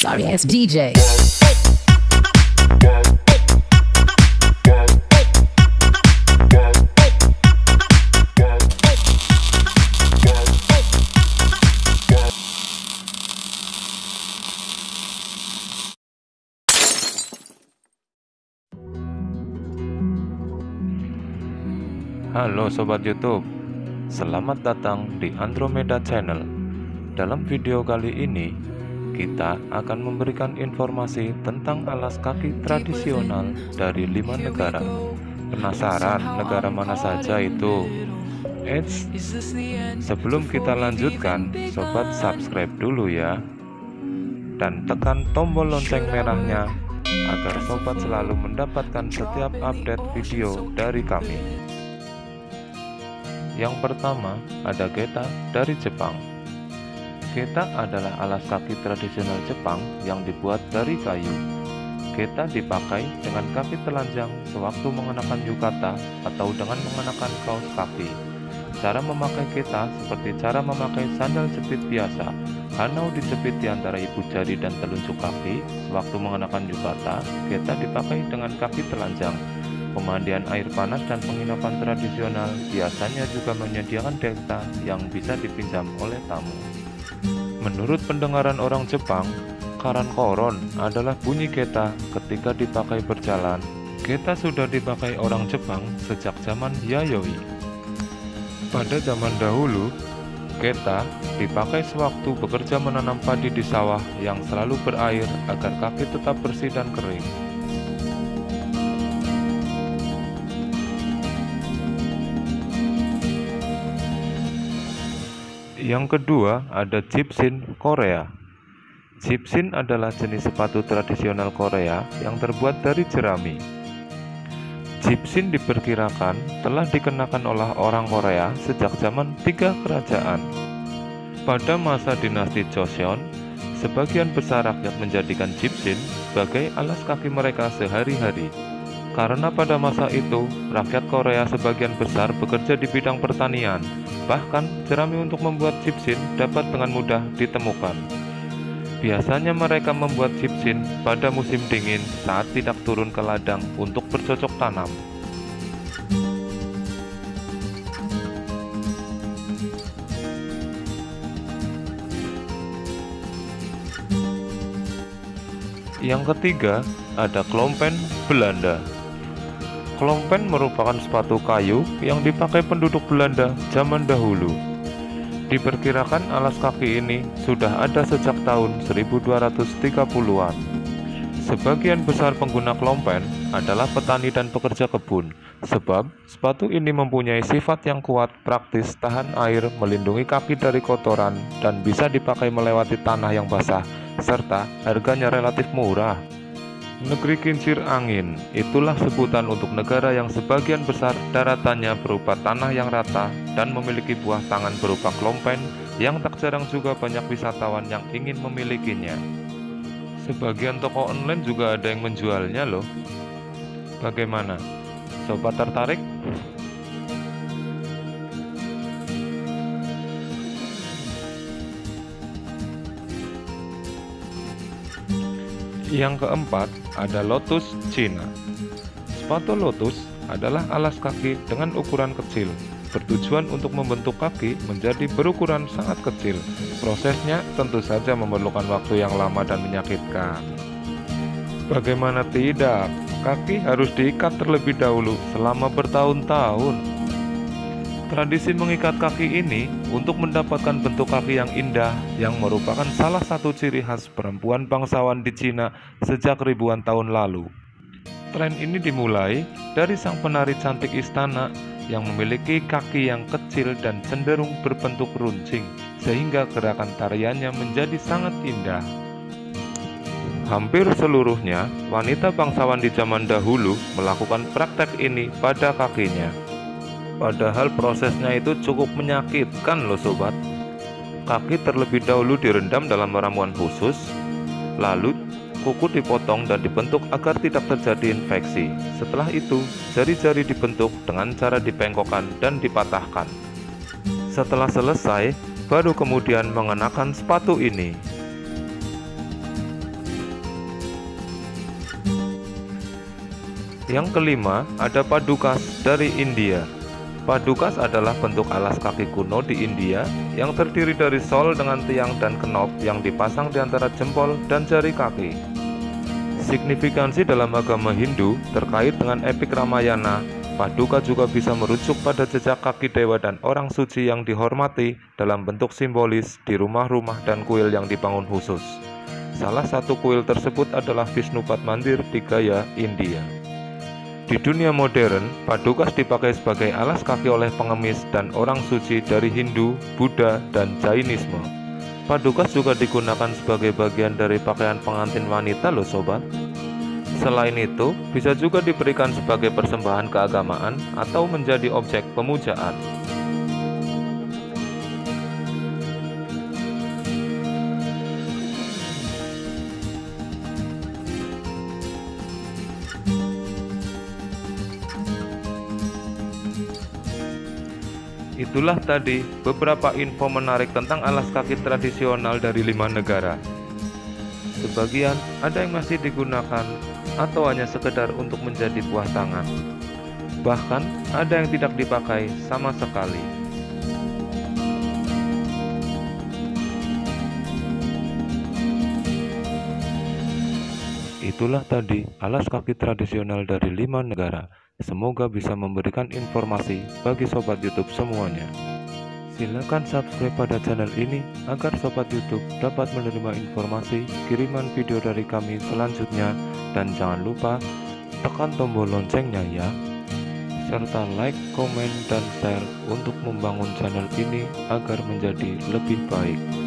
Sorry ass DJ. Halo Sobat YouTube, selamat datang di Andromeda Channel. Dalam video kali ini, kita akan memberikan informasi tentang alas kaki tradisional dari 5 negara. Penasaran negara mana saja itu? Eits, sebelum kita lanjutkan, Sobat subscribe dulu ya. Dan tekan tombol lonceng merahnya, agar Sobat selalu mendapatkan setiap update video dari kami. Yang pertama ada Geta dari Jepang. Geta adalah alas kaki tradisional Jepang yang dibuat dari kayu. Geta dipakai dengan kaki telanjang sewaktu mengenakan yukata atau dengan mengenakan kaos kaki. Cara memakai Geta seperti cara memakai sandal jepit biasa. Hanau dijepit di antara ibu jari dan telunjuk kaki. Sewaktu mengenakan yukata, Geta dipakai dengan kaki telanjang. Pemandian air panas dan penginapan tradisional biasanya juga menyediakan Geta yang bisa dipinjam oleh tamu. Menurut pendengaran orang Jepang, karan koron adalah bunyi Geta ketika dipakai berjalan. Geta sudah dipakai orang Jepang sejak zaman Yayoi. Pada zaman dahulu, Geta dipakai sewaktu bekerja menanam padi di sawah yang selalu berair agar kaki tetap bersih dan kering. Yang kedua ada Gipsin Korea. Gipsin adalah jenis sepatu tradisional Korea yang terbuat dari jerami. Gipsin diperkirakan telah dikenakan oleh orang Korea sejak zaman 3 kerajaan. Pada masa dinasti Joseon, sebagian besar rakyat menjadikan Gipsin sebagai alas kaki mereka sehari-hari. Karena pada masa itu, rakyat Korea sebagian besar bekerja di bidang pertanian. Bahkan, jerami untuk membuat Gipsin dapat dengan mudah ditemukan. Biasanya mereka membuat Gipsin pada musim dingin saat tidak turun ke ladang untuk bercocok tanam. Yang ketiga, ada klompen Belanda. Klompen merupakan sepatu kayu yang dipakai penduduk Belanda zaman dahulu. Diperkirakan alas kaki ini sudah ada sejak tahun 1230-an. Sebagian besar pengguna klompen adalah petani dan pekerja kebun, sebab sepatu ini mempunyai sifat yang kuat, praktis, tahan air, melindungi kaki dari kotoran, dan bisa dipakai melewati tanah yang basah, serta harganya relatif murah. Negeri kincir angin, itulah sebutan untuk negara yang sebagian besar daratannya berupa tanah yang rata dan memiliki buah tangan berupa klompen yang tak jarang juga banyak wisatawan yang ingin memilikinya. Sebagian toko online juga ada yang menjualnya loh. Bagaimana? Sobat tertarik? Yang keempat ada Lotus Cina. Sepatu Lotus adalah alas kaki dengan ukuran kecil, bertujuan untuk membentuk kaki menjadi berukuran sangat kecil. Prosesnya tentu saja memerlukan waktu yang lama dan menyakitkan. Bagaimana tidak? Kaki harus diikat terlebih dahulu selama bertahun-tahun. Tradisi mengikat kaki ini untuk mendapatkan bentuk kaki yang indah yang merupakan salah satu ciri khas perempuan bangsawan di Cina sejak ribuan tahun lalu. Tren ini dimulai dari sang penari cantik istana yang memiliki kaki yang kecil dan cenderung berbentuk runcing sehingga gerakan tariannya menjadi sangat indah. Hampir seluruhnya wanita bangsawan di zaman dahulu melakukan praktek ini pada kakinya. Padahal prosesnya itu cukup menyakitkan loh sobat. Kaki terlebih dahulu direndam dalam ramuan khusus, lalu kuku dipotong dan dibentuk agar tidak terjadi infeksi. Setelah itu, jari-jari dibentuk dengan cara dipengkokkan dan dipatahkan. Setelah selesai, baru kemudian mengenakan sepatu ini. Yang kelima, ada padukas dari India. Padukas adalah bentuk alas kaki kuno di India yang terdiri dari sol dengan tiang dan kenop yang dipasang di antara jempol dan jari kaki. Signifikansi dalam agama Hindu terkait dengan epik Ramayana, paduka juga bisa merujuk pada jejak kaki dewa dan orang suci yang dihormati dalam bentuk simbolis di rumah-rumah dan kuil yang dibangun khusus. Salah satu kuil tersebut adalah Vishnupat Mandir di Gaya, India. Di dunia modern, padukas dipakai sebagai alas kaki oleh pengemis dan orang suci dari Hindu, Buddha, dan Jainisme. Padukas juga digunakan sebagai bagian dari pakaian pengantin wanita loh sobat. Selain itu, bisa juga diberikan sebagai persembahan keagamaan atau menjadi objek pemujaan. Itulah tadi beberapa info menarik tentang alas kaki tradisional dari 5 negara. Sebagian ada yang masih digunakan atau hanya sekedar untuk menjadi buah tangan. Bahkan ada yang tidak dipakai sama sekali. Itulah tadi alas kaki tradisional dari 5 negara. Semoga bisa memberikan informasi bagi sobat YouTube semuanya. Silakan subscribe pada channel ini agar sobat YouTube dapat menerima informasi kiriman video dari kami selanjutnya, dan jangan lupa tekan tombol loncengnya ya, serta like, komen, dan share untuk membangun channel ini agar menjadi lebih baik.